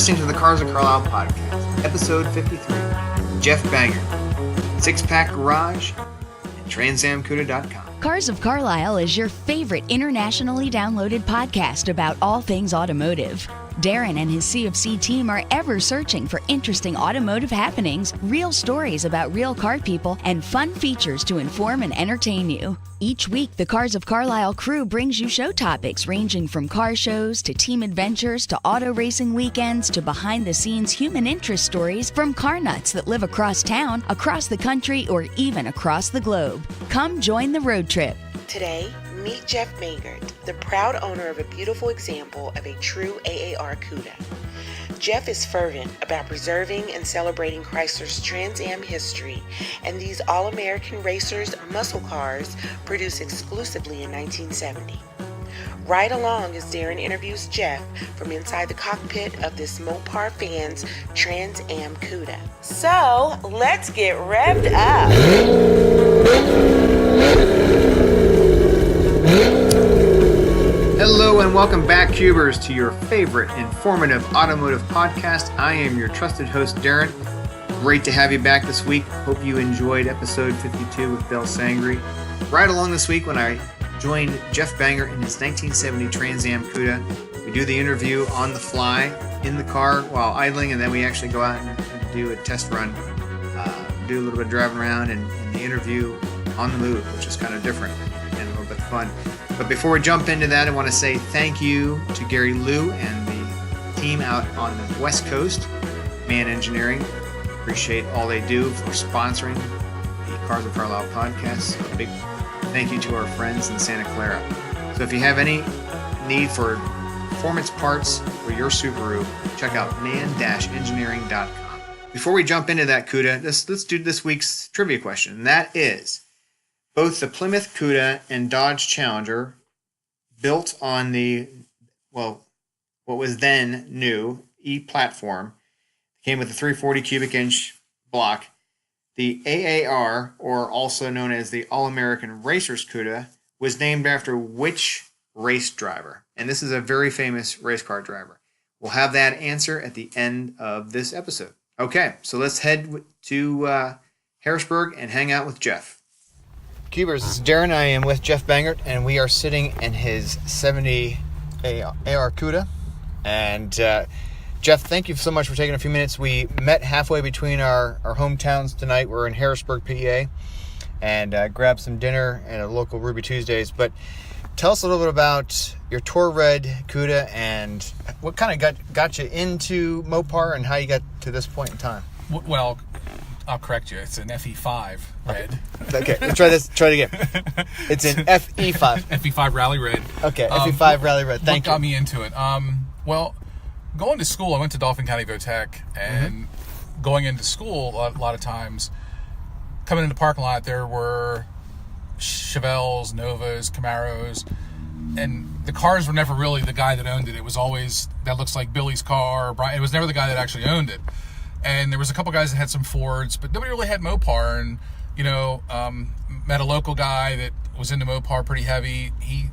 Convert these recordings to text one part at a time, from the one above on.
listening to the Cars of Carlisle podcast, episode 53. Jeff Bangert, Sixpack Garage, and Trans-Am Cuda.com. Cars of Carlisle is your favorite internationally downloaded podcast about all things automotive. Darren and his CFC team are ever searching for interesting automotive happenings, real stories about real car people, and fun features to inform and entertain you. Each week, the Cars of Carlisle crew brings you show topics ranging from car shows to team adventures to auto racing weekends to behind-the-scenes human interest stories from car nuts that live across town, across the country, or even across the globe. Come join the road trip. Today, meet Jeff Bangert, the proud owner of a beautiful example of a true AAR Cuda. Jeff is fervent about preserving and celebrating Chrysler's Trans-Am history, and these all-American racers' muscle cars produced exclusively in 1970. Ride along as Darren interviews Jeff from inside the cockpit of this Mopar fan's Trans-Am Cuda. So, let's get revved up! Hello and welcome back, Cubers, to your favorite informative automotive podcast. I am your trusted host, Darren. Great to have you back this week. Hope you enjoyed episode 52 with Bill Sangri. Right along this week when I joined Jeff Bangert in his 1970 Trans-Am Cuda. We do the interview on the fly in the car while idling, and then we actually go out and do a test run, do a little bit of driving around and the interview on the move, which is kind of different and a little bit fun. But before we jump into that, I want to say thank you to Gary Liu and the team out on the West Coast, Man Engineering. Appreciate all they do for sponsoring the Cars of Carlisle podcast. So a big thank you to our friends in Santa Clara. So if you have any need for performance parts for your Subaru, check out man-engineering.com. Before we jump into that Cuda, let's do this week's trivia question. And that is, both the Plymouth Cuda and Dodge Challenger, built on the, what was then new E-platform, came with a 340 cubic inch block. The AAR, or also known as the All-American Racers Cuda, was named after which race driver? And this is a very famous race car driver. We'll have that answer at the end of this episode. Okay, so let's head to Harrisburg and hang out with Jeff. Cubers, this is Darren. I am with Jeff Bangert, and we are sitting in his 70 AAR Cuda. And Jeff, thank you so much for taking a few minutes. We met halfway between our hometowns tonight. We're in Harrisburg, PA, and grabbed some dinner at a local Ruby Tuesdays. But tell us a little bit about your Tour Red Cuda and what kind of got you into Mopar and how you got to this point in time. Well, I'll correct you. It's an FE5 red. Okay, let's try it again. It's an FE5. FE5 Rally Red. Okay, FE5 Rally Red. Thank you. What got me into it? Well, going to school, I went to Dauphin County Votech, and going into school, a lot of times, coming in the parking lot, there were Chevelles, Novas, Camaros, and the cars were never really the guy that owned it. It was always, that looks like Billy's car. Brian. It was never the guy that actually owned it. And there was a couple guys that had some Fords, but nobody really had Mopar. And, met a local guy that was into Mopar pretty heavy. He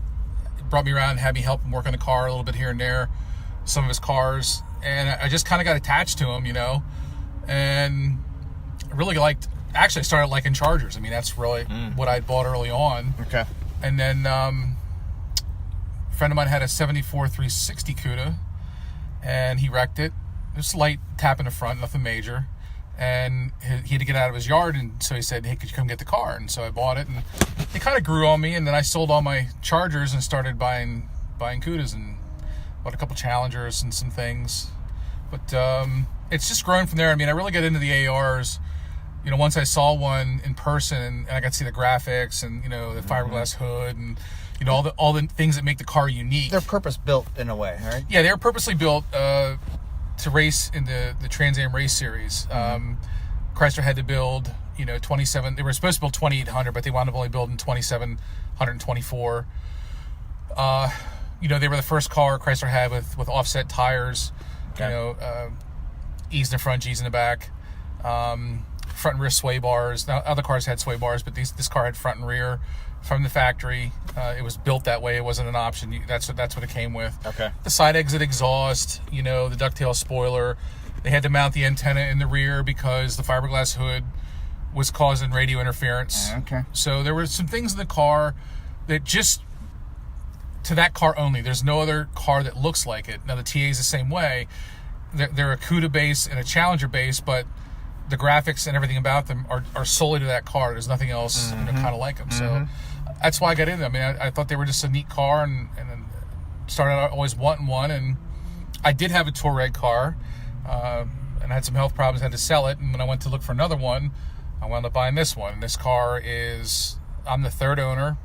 brought me around and had me help him work on the car a little bit here and there, some of his cars. And I just kind of got attached to him, and I really I started liking Chargers. I mean, that's really what I bought early on. Okay. And then a friend of mine had a 74 360 Cuda, and he wrecked it. Just a light tap in the front, nothing major. And he had to get out of his yard, and so he said, hey, could you come get the car? And so I bought it, and it kind of grew on me, and then I sold all my Chargers and started buying Cudas, and bought a couple Challengers and some things. But it's just grown from there. I mean, I really got into the AARs, once I saw one in person, and I got to see the graphics and, the fiberglass hood and, all the things that make the car unique. They're purpose-built in a way, right? Yeah, they were purposely built to race in the Trans-Am race series. Chrysler had to build, 27. They were supposed to build 2,800, but they wound up only building 2,724. They were the first car Chrysler had with offset tires. Okay. Ease in the front, G's in the back. Front and rear sway bars. Now, other cars had sway bars, but this car had front and rear. from the factory. It was built that way. It wasn't an option. That's what it came with. Okay. The side exit exhaust, the ducktail spoiler. They had to mount the antenna in the rear because the fiberglass hood was causing radio interference. Okay. So there were some things in the car that just, to that car only. There's no other car that looks like it. Now the TA is the same way. They're a Cuda base and a Challenger base, but the graphics and everything about them are solely to that car. There's nothing else kind of like them. So that's why I got into them. I mean, I thought they were just a neat car, and then started out always wanting one. And I did have a Touareg car, and I had some health problems, had to sell it. And when I went to look for another one, I wound up buying this one. And this car I'm the third owner.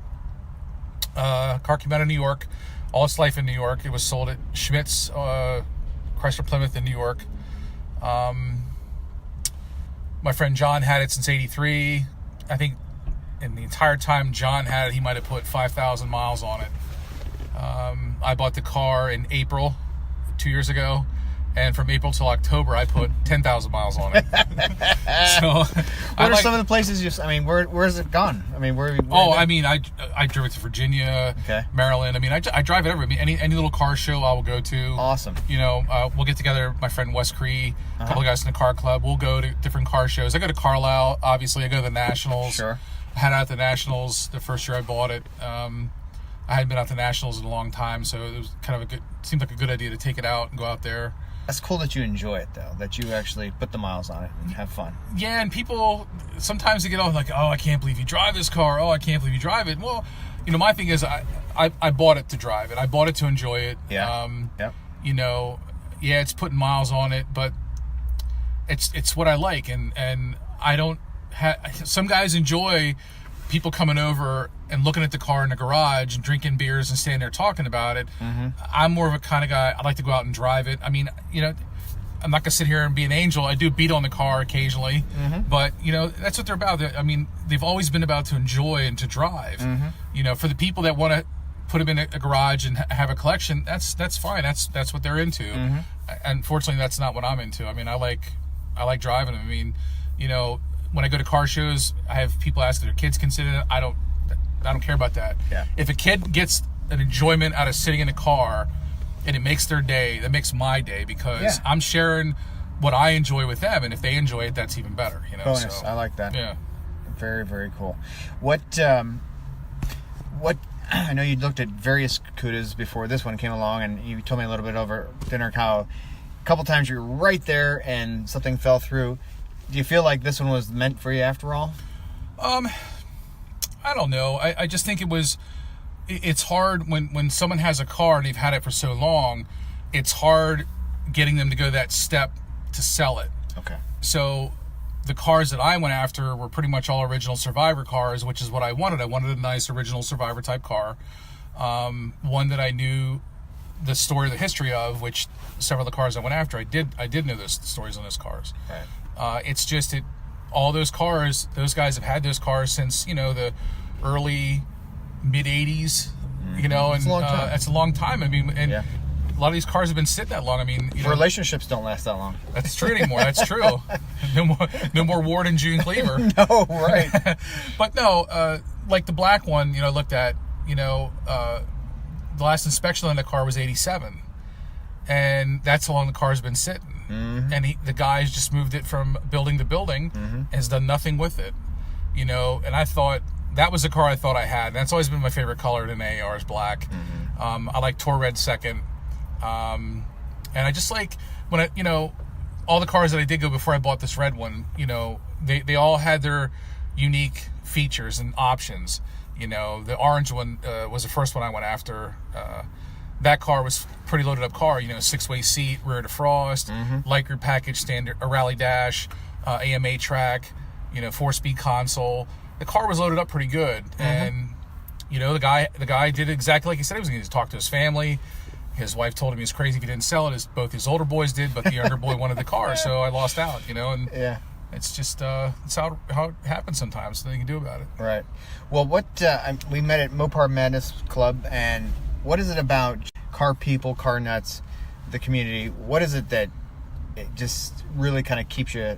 Car came out of New York, all its life in New York. It was sold at Schmidt's, Chrysler Plymouth in New York. My friend John had it since '83. I think in the entire time John had it, he might have put 5,000 miles on it. I bought the car in April 2 years ago, and from April till October I put 10,000 miles on it. So what are some of the places where's it gone? I mean, I drove it to Virginia, okay, Maryland. I mean, I drive it everywhere. I mean, any little car show I will go to. Awesome. We'll get together, my friend Wes Cree, a couple of guys in the car club. We'll go to different car shows. I go to Carlisle, obviously. I go to the Nationals. Sure. I had it at the Nationals the first year I bought it. I hadn't been out to Nationals in a long time, so it was kind of seemed like a good idea to take it out and go out there. That's cool that you enjoy it, though, that you actually put the miles on it and have fun. Yeah, and people, sometimes they get all like, oh, I can't believe you drive this car. Oh, I can't believe you drive it. Well, my thing is I bought it to drive it. I bought it to enjoy it. Yeah. Yep. It's putting miles on it, but it's what I like. And I don't some guys enjoy people coming over and looking at the car in the garage and drinking beers and standing there talking about it. I'm more of a kind of guy, I like to go out and drive it. I mean, I'm not going to sit here and be an angel. I do beat on the car occasionally, but, that's what they're about. I mean, they've always been about to enjoy and to drive. For the people that want to put them in a garage and have a collection, that's fine. That's what they're into. Unfortunately, that's not what I'm into. I mean, I like driving them. I mean, when I go to car shows, I have people ask if their kids can sit in it. I don't care about that. Yeah. If a kid gets an enjoyment out of sitting in a car and it makes their day, that makes my day, because I'm sharing what I enjoy with them, and if they enjoy it, that's even better. Bonus. So, I like that. Yeah. Very, very cool. What I know you looked at various Cudas before this one came along, and you told me a little bit over dinner how a couple times you were right there and something fell through. Do you feel like this one was meant for you after all? I don't know. I just think it's hard when someone has a car and they've had it for so long, it's hard getting them to go that step to sell it. Okay. So the cars that I went after were pretty much all original Survivor cars, which is what I wanted. I wanted a nice original Survivor type car. One that I knew the story, the history of, which several of the cars I went after, I did know those stories on those cars. Right. It's just all those cars, those guys have had those cars since, the early mid 80s, and it's a long time. I mean, and a lot of these cars have been sitting that long. I mean, relationships don't last that long. That's true anymore. That's true. No more Ward and June Cleaver. No, right. But no, like the black one, I looked at, the last inspection on the car was 87. And that's how long the car's been sitting. And the guy's just moved it from building to building and has done nothing with it. And I thought that was the car I thought I had. And that's always been my favorite color in AAR is black. I like Touareg second. And I just like when all the cars that I did go before I bought this red one, they all had their unique features and options. The orange one was the first one I went after. That car was pretty loaded up car, 6-way seat, rear defrost, light group package, standard, a rally dash, AMA track, 4-speed console. The car was loaded up pretty good. And, the guy did exactly like he said he was going to talk to his family. His wife told him he was crazy if he didn't sell it, as both his older boys did, but the younger boy wanted the car, so I lost out, and it's just, it's how it happens sometimes, nothing you can do about it. Right. Well, we met at Mopar Madness Club, and what is it about car people, car nuts, the community? What is it that it just really kind of keeps you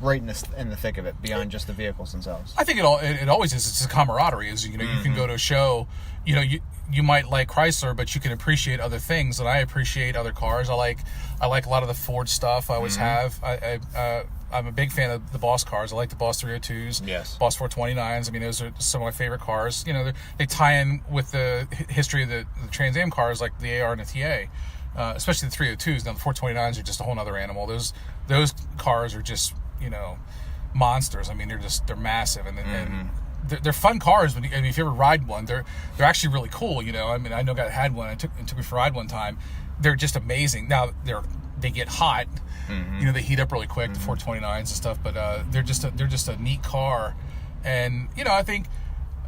right in the thick of it, beyond just the vehicles themselves. I think it always is. It's a camaraderie. Is, you know, you can go to a show, you know, you might like Chrysler, but you can appreciate other things, and I appreciate other cars. I like a lot of the Ford stuff. I always have. I'm a big fan of the Boss cars. I like the Boss 302s, yes, Boss 429s. I mean, those are some of my favorite cars. You know, they tie in with the history of the Trans-Am cars, like the AAR and the TA, especially the 302s. Now, the 429s are just a whole other animal. Those cars are just, you know, monsters. I mean, they're massive, and they're fun cars. I mean, if you ever ride one, they're actually really cool. You know, I mean, I know a guy that had one. It took me for a ride one time. They're just amazing. Now they get hot. You know, they heat up really quick, the 429s and stuff. But they're just a neat car. And you know, I think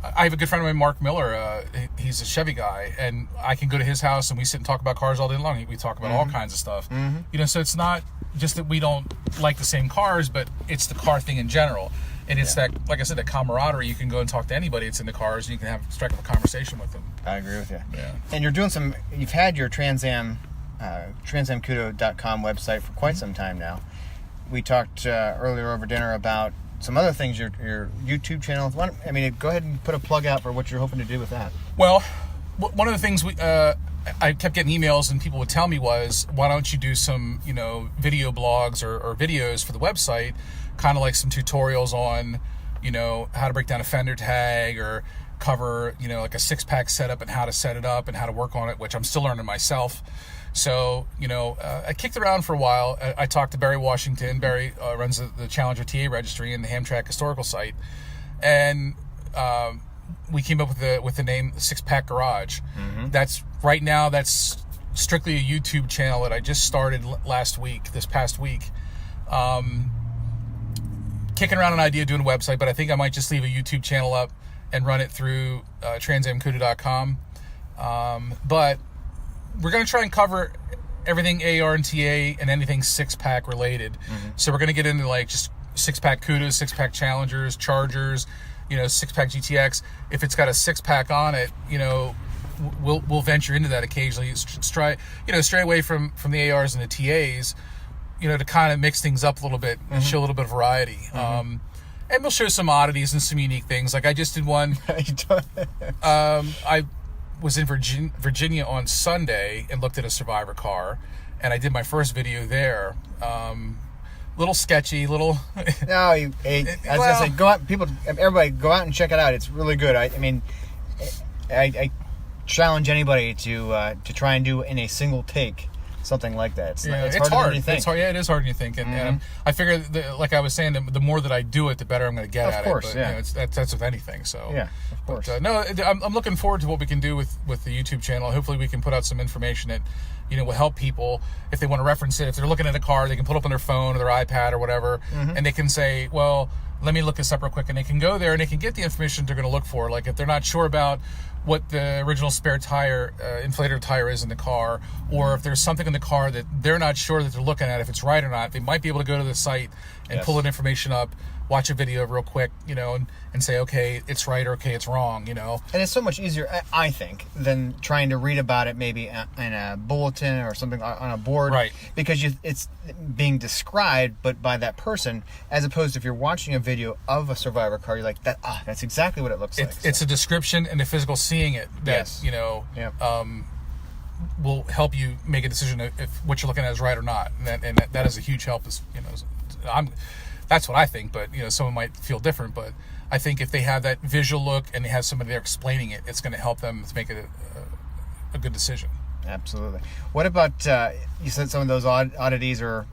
I have a good friend of mine, Mark Miller. He's a Chevy guy, and I can go to his house and we sit and talk about cars all day long. We talk about all kinds of stuff. You know, so it's not just that we don't like the same cars, but it's the car thing in general. And it's that, like I said, that camaraderie. You can go and talk to anybody that's in the cars, and you can strike up a conversation with them. I agree with you. Yeah. And you've had your Trans-Am Cuda.com website for quite some time now. We talked earlier over dinner about some other things, your YouTube channel. I mean, go ahead and put a plug out for what you're hoping to do with that. Well, one of the things I kept getting emails and people would tell me was, why don't you do some, you know, video blogs or videos for the website, kind of like some tutorials on, you know, how to break down a fender tag, or cover, you know, like a six-pack setup and how to set it up and how to work on it, which I'm still learning myself. So, you know, I kicked around for a while. I talked to Barry Washington. Barry runs the Challenger TA registry and the Hamtramck historical site. And we came up with the name Sixpack Garage. That's strictly a YouTube channel that I just started this past week. Kicking around an idea of doing a website, but I think I might just leave a YouTube channel up and run it through transamcuda.com. But we're going to try and cover everything AR and TA and anything six-pack related. So we're going to get into like just six-pack Cudas, six-pack Challengers, Chargers, you know, six-pack GTX. If it's got a six-pack on it, you know, we'll venture into that occasionally. Stray away from the ARs and the TAs, you know, to kind of mix things up a little bit and show a little bit of variety. And we'll show some oddities and some unique things. Like I just did one. I was in Virginia on Sunday and looked at a Survivor car, and I did my first video there. Little sketchy, little. No, I was gonna say, go out, everybody, go out and check it out. It's really good. I mean, I challenge anybody to try and do in a single take something like that. It's harder than you think. It's hard. Yeah, it is harder than you think. And I figure, like I was saying, the more that I do it, the better I'm going to get at it. Of course, yeah. You know, that's with anything. So yeah, of course. But, no, I'm looking forward to what we can do with the YouTube channel. Hopefully, we can put out some information that, you know, will help people if they want to reference it. If they're looking at a car, they can pull it up on their phone or their iPad or whatever, and they can say, well, let me look this up real quick, and they can go there and they can get the information they're going to look for. Like if they're not sure about what the original spare tire, inflator tire is in the car, or if there's something in the car that they're not sure that they're looking at, if it's right or not, they might be able to go to the site and pull that information up, watch a video real quick, you know, and say, okay, it's right, or okay, it's wrong, you know. And it's so much easier, I think, than trying to read about it maybe in a bulletin or something on a board. Right. Because it's being described, but by that person, as opposed to if you're watching a video of a Survivor car, you're like, that's exactly what it looks like. It's a description and the physical seeing it that, you know, will help you make a decision if what you're looking at is right or not. And that is a huge help. You know, that's what I think, but you know, someone might feel different. But I think if they have that visual look and they have somebody there explaining it, it's going to help them to make it a good decision. Absolutely. What about you said some of those oddities or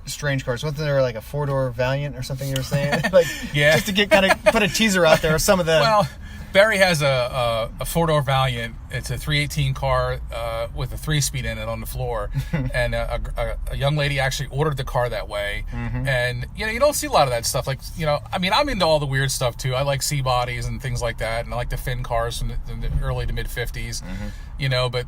strange cars? Wasn't there like a 4-door Valiant or something you were saying? Like, just to get kind of put a teaser out there of some of the. Well, Barry has a 4-door Valiant. It's a 318 car with a 3-speed in it on the floor, and a young lady actually ordered the car that way. And you know, you don't see a lot of that stuff. Like, you know, I mean, I'm into all the weird stuff too. I like C bodies and things like that, and I like the fin cars from the early to mid 50s. You know, but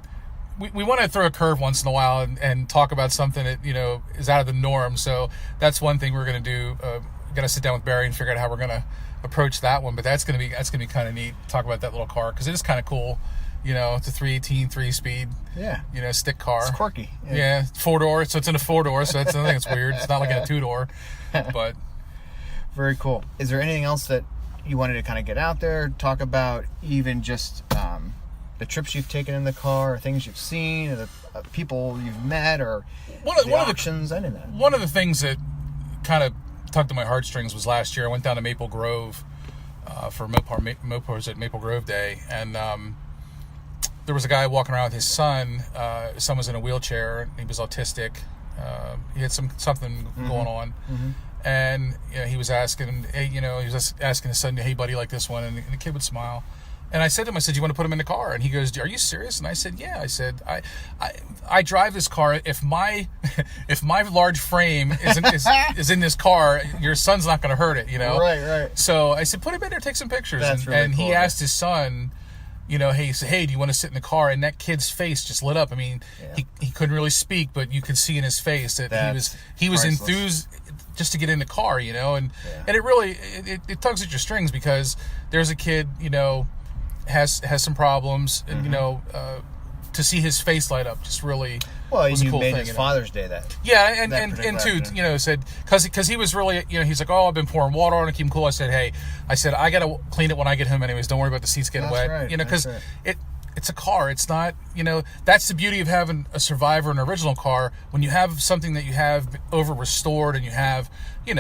we want to throw a curve once in a while and talk about something that, you know, is out of the norm. So that's one thing we're going to do. Got to sit down with Barry and figure out how we're going to approach that one. But that's going to be kind of neat. Talk about that little car because it is kind of cool. You know, it's a 318 3-speed. Yeah. You know, stick car. It's quirky. Yeah, 4-door. So it's in a 4-door. So that's the thing. It's weird. It's not like in a 2-door. But Very cool. Is there anything else that you wanted to kind of get out there, talk about, even just the trips you've taken in the car, or things you've seen, or the people you've met, or auctions, any of that? One of the things that kind of tugged at my heartstrings was last year. I went down to Maple Grove for Mopars at Maple Grove Day, and there was a guy walking around with his son. His son was in a wheelchair. He was autistic. He had something going on. And he was asking, asking his son, "Hey, buddy, like this one?" And the kid would smile. And I said to him, "You want to put him in the car?" And he goes, "Are you serious?" And I said, "Yeah." I said, I drive this car. If my large frame is in this car, your son's not going to hurt it, Right. So I said, "Put him in there, take some pictures." That's really and cool, he asked his son, he said, "Hey, do you want to sit in the car?" And that kid's face just lit up. I mean, he couldn't really speak, but you could see in his face that he was enthused just to get in the car, and it really it tugs at your strings, because there's a kid, has some problems, and to see his face light up just really was a cool thing. His Father's Day that. Yeah, and too, said because he was really, he's like, "Oh, I've been pouring water on it to keep him cool." I said, I gotta clean it when I get home anyways. Don't worry about the seats getting wet. Right, because it's a car. It's not, that's the beauty of having a Survivor, an original car. When you have something that you have over restored and you have, $80,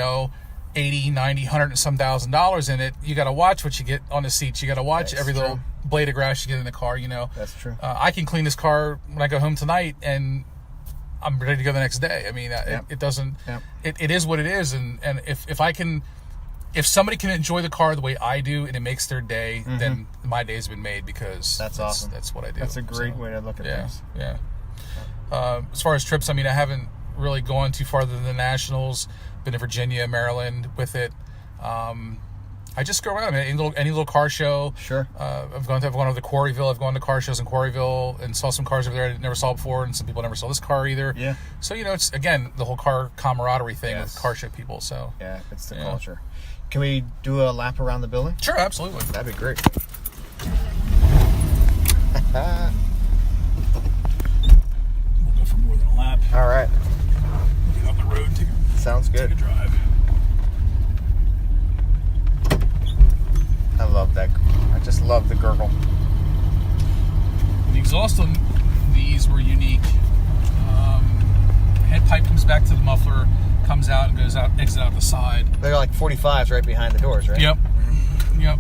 $90, $100 and some $1,000s in it, you got to watch what you get on the seats. You got to watch every little blade of grass you get in the car. That's true. I can clean this car when I go home tonight, and I'm ready to go the next day. I mean, it doesn't. It is what it is, and if somebody can enjoy the car the way I do, and it makes their day, then my day's been made, because that's awesome. That's what I do. That's a great way to look at things. Yeah. As far as trips, I mean, I haven't really gone too farther than the Nationals. Been to Virginia, Maryland with it. I just go around. I mean, any little car show. Sure. I've gone to Quarryville. I've gone to car shows in Quarryville and saw some cars over there I never saw before, and some people never saw this car either. Yeah. So it's again the whole car camaraderie thing with car show people. So yeah, it's the culture. Can we do a lap around the building? Sure, absolutely. That'd be great. We'll go for more than a lap. All right. Get on the road. Sounds good. Take a drive. I love that. I just love the gurgle. The exhaust on these were unique. Head pipe comes back to the muffler, comes out and goes out, exits out the side. They're like 45s right behind the doors, right? Yep. Yep.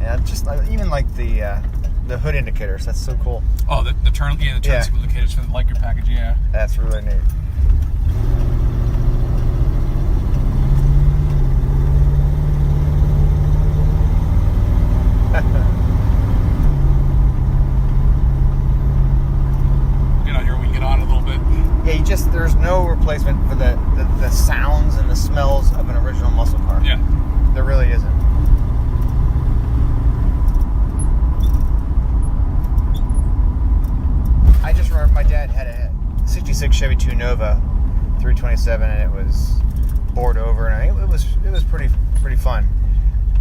Yeah, just even like the hood indicators. That's so cool. Oh, the turn signal indicators for the light gear package. Yeah. That's really neat. Get out here, we can get on a little bit. Yeah, there's no replacement for the sounds and the smells of an original muscle car. Yeah. There really isn't. I just remember my dad had a 66 Chevy 2 Nova 327, and it was bored over, and it was pretty fun.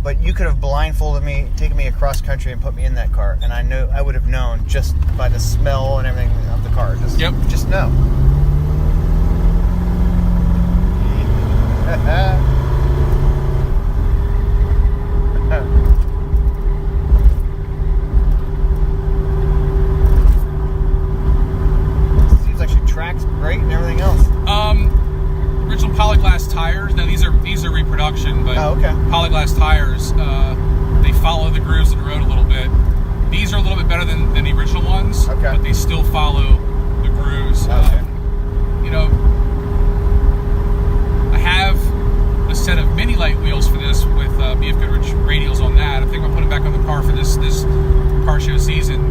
But you could have blindfolded me, taken me across country, and put me in that car, and I would have known just by the smell and everything of the car. Just know. Seems like she tracks great and everything else. Original polyglass tires. Now these are reproduction, but polyglass tires. They follow the grooves of the road a little bit. These are a little bit better than the original ones, but they still follow the grooves. I have a set of mini light wheels for this with BF Goodrich radials on that. I think I'll put them back on the car for this car show season,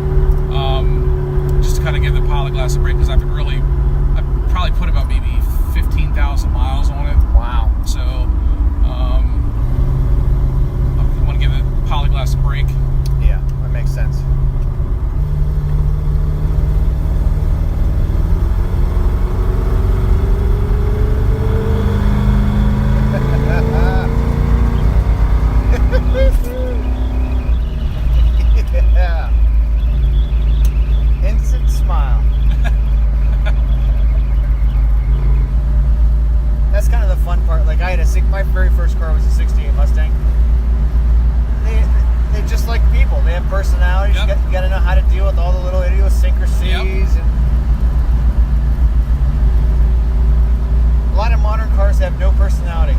just to kind of give the polyglass a break, because I've probably put about maybe 15,000 miles on it. Wow. So I want to give the polyglass a break. Yeah, that makes sense. You got to know how to deal with all the little idiosyncrasies. Yep. And a lot of modern cars have no personality.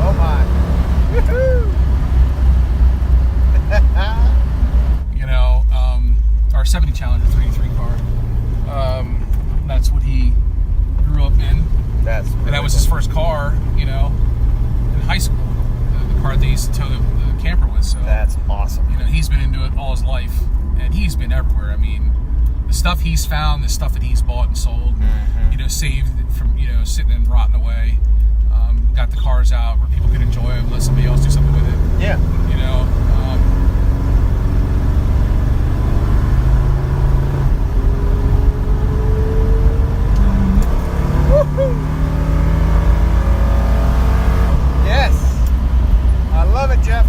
Oh my. Woohoo! Our 70 Challenger 383 car. That's what he grew up in. That's really and that was his first car, in high school. The car they used to tow the camper with. So that's awesome. He's been into it all his life, and he's been everywhere. I mean, the stuff he's found, the stuff that he's bought and sold, saved from sitting and rotting away. Got the cars out where people can enjoy them, let somebody else do something with it. Yeah. Yes. I love it, Jeff.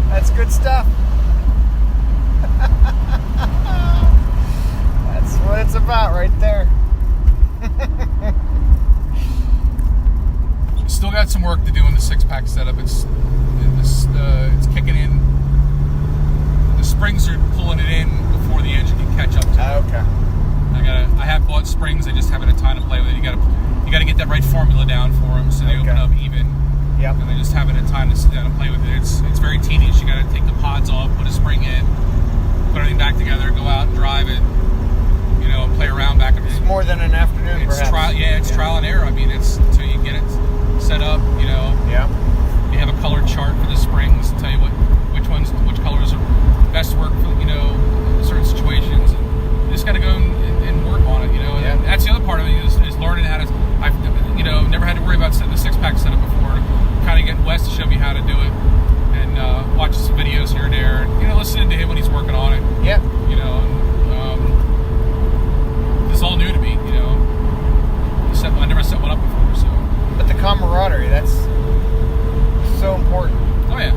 That's good stuff. That's what it's about right there. Still got some work to do in the six-pack setup. It's kicking in. The springs are pulling it in before the engine can catch up to it. Okay. I have bought springs. I just haven't had time to play with it. You got to get that right formula down for them so they open up even. Yep. And I just haven't had time to sit down and play with it. It's very tedious. You got to take the pods off, put a spring in, put everything back together, go out and drive it. And play around back and forth. It's more than an afternoon, it's perhaps. Trial and error. I mean, it's until you get it set up. Yeah. You have a colored chart for the springs to tell you which colors are best work for certain situations. You just got to go and work on it. And that's the other part of it is learning how to. I've never had to worry about setting the six-pack setup before. Kind of getting Wes to show me how to do it, and watching some videos here and there, and listening to him when he's working on it. Yeah. It's all new to me. I never set one up before, so. But the camaraderie, that's so important. Oh yeah.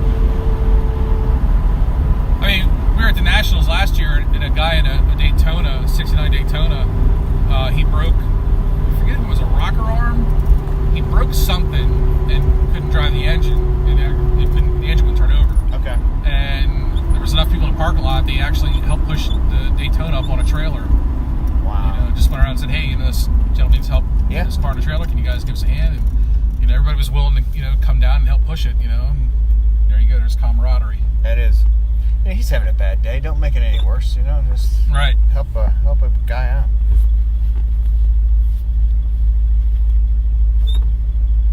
I mean, we were at the Nationals last year, and a guy in a Daytona, 69 Daytona, he broke, I forget if it was a rocker arm. He broke something and couldn't drive the engine, and the engine would turn over. Okay. And there was enough people in the parking lot, they actually helped push the Daytona up on a trailer. Wow. Just went around and said, hey, this gentleman needs help get this car on a trailer. Can you guys give us a hand? And everybody was willing to come down and help push it. And there you go. There's camaraderie. That is. He's having a bad day. Don't make it any worse. Just right. Help a guy out.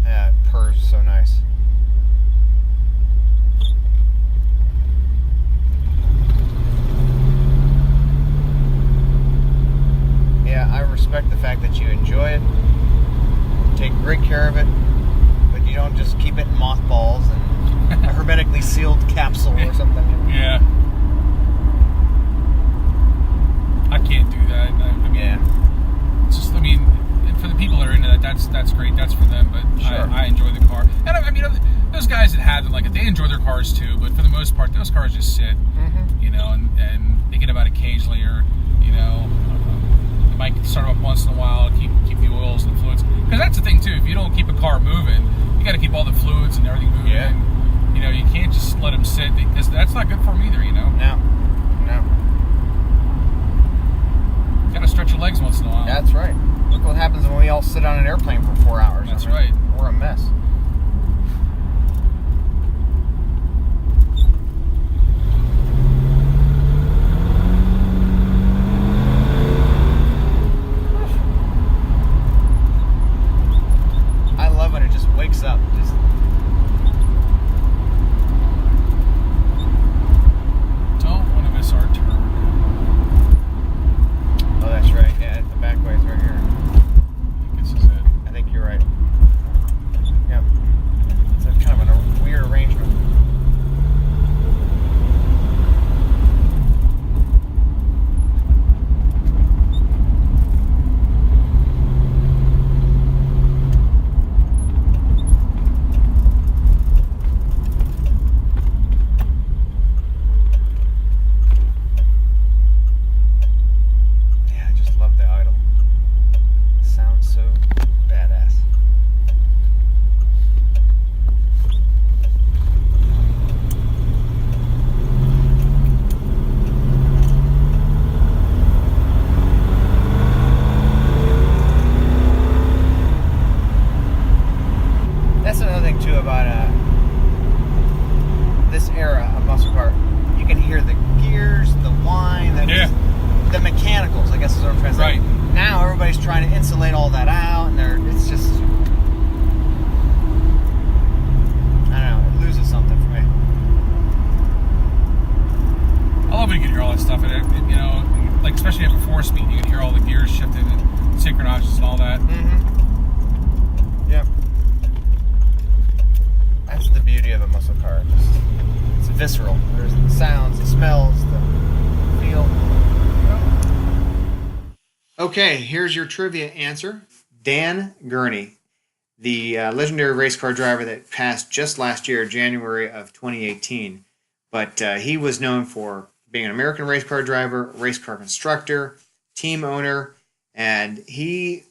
Yeah, it purrs so nice. Yeah, I respect the fact that you enjoy it, take great care of it, but you don't just keep it in mothballs and a hermetically sealed capsule or something. Yeah. I can't do that. It's just, for the people that are into that, that's great. That's for them, but sure. I enjoy the car. And those guys that have them, they enjoy their cars too, but for the most part, those cars just sit, and thinking about occasionally, or, you might start up once in a while, keep the oils and the fluids. Because that's the thing too, if you don't keep a car moving, you got to keep all the fluids and everything moving. Yeah. And, you can't just let them sit, because that's not good for them either, No. You got to stretch your legs once in a while. That's right. Look what happens when we all sit on an airplane for 4 hours. That's right. We're a mess. I love when it just wakes up. Don't want to mechanicals, I guess is what I'm trying to say. Right. Now everybody's trying to insulate all that out, and it's just, I don't know, it loses something for me. I love when you can hear all that stuff, and you know, like especially at 4-speed, you can hear all the gears shifting and synchronizers and all that. Yep. That's the beauty of a muscle car. It's visceral. There's the sounds, the smells, the feel. Okay, here's your trivia answer. Dan Gurney, the legendary race car driver that passed just last year, January of 2018. But he was known for being an American race car driver, race car constructor, team owner, and he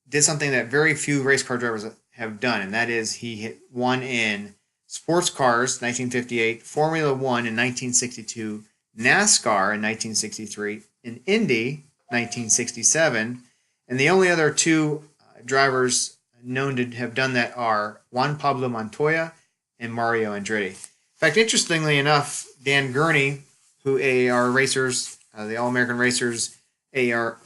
did something that very few race car drivers have done, and that is he won in sports cars 1958, Formula One in 1962, NASCAR in 1963, in Indy 1967, and the only other two drivers known to have done that are Juan Pablo Montoya and Mario Andretti. In fact, interestingly enough, Dan Gurney, who AAR Racers, the All-American Racers, AAR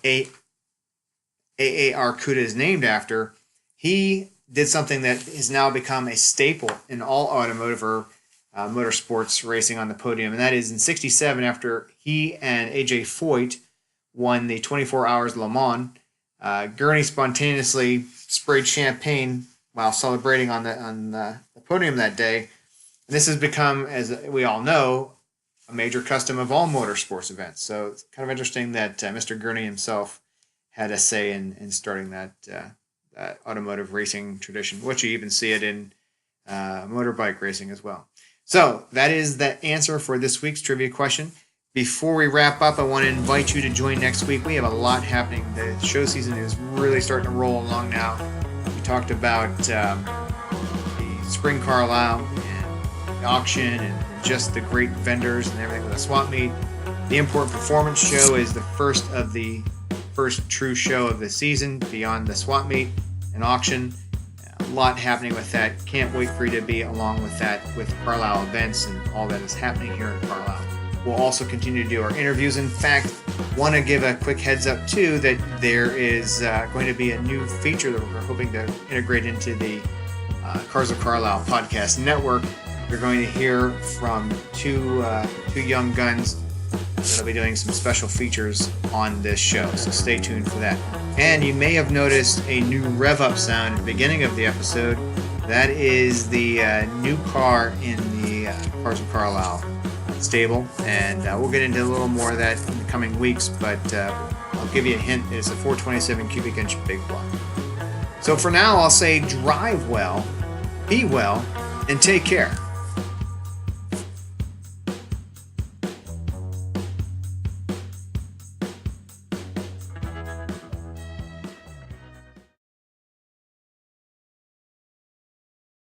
Cuda is named after, he did something that has now become a staple in all automotive or motorsports racing on the podium, and that is in 67, after he and A.J. Foyt won the 24 Hours Le Mans, Gurney spontaneously sprayed champagne while celebrating on the podium that day. And this has become, as we all know, a major custom of all motorsports events. So it's kind of interesting that Mr. Gurney himself had a say in starting that automotive racing tradition, which you even see it in motorbike racing as well. So that is the answer for this week's trivia question. Before we wrap up, I want to invite you to join next week. We have a lot happening. The show season is really starting to roll along now. We talked about the Spring Carlisle and the auction and just the great vendors and everything with the swap meet. The Import Performance Show is the first true show of the season beyond the swap meet and auction. A lot happening with that. Can't wait for you to be along with that, with Carlisle events and all that is happening here in Carlisle. We'll also continue to do our interviews. In fact, want to give a quick heads up too that there is going to be a new feature that we're hoping to integrate into the Cars of Carlisle podcast network. You're going to hear from two young guns that'll be doing some special features on this show, so stay tuned for that. And you may have noticed a new rev up sound at the beginning of the episode. That is the new car in the Cars of Carlisle stable, and we'll get into a little more of that in the coming weeks, but I'll give you a hint. It's a 427 cubic inch big block. So for now, I'll say drive well, be well, and take care.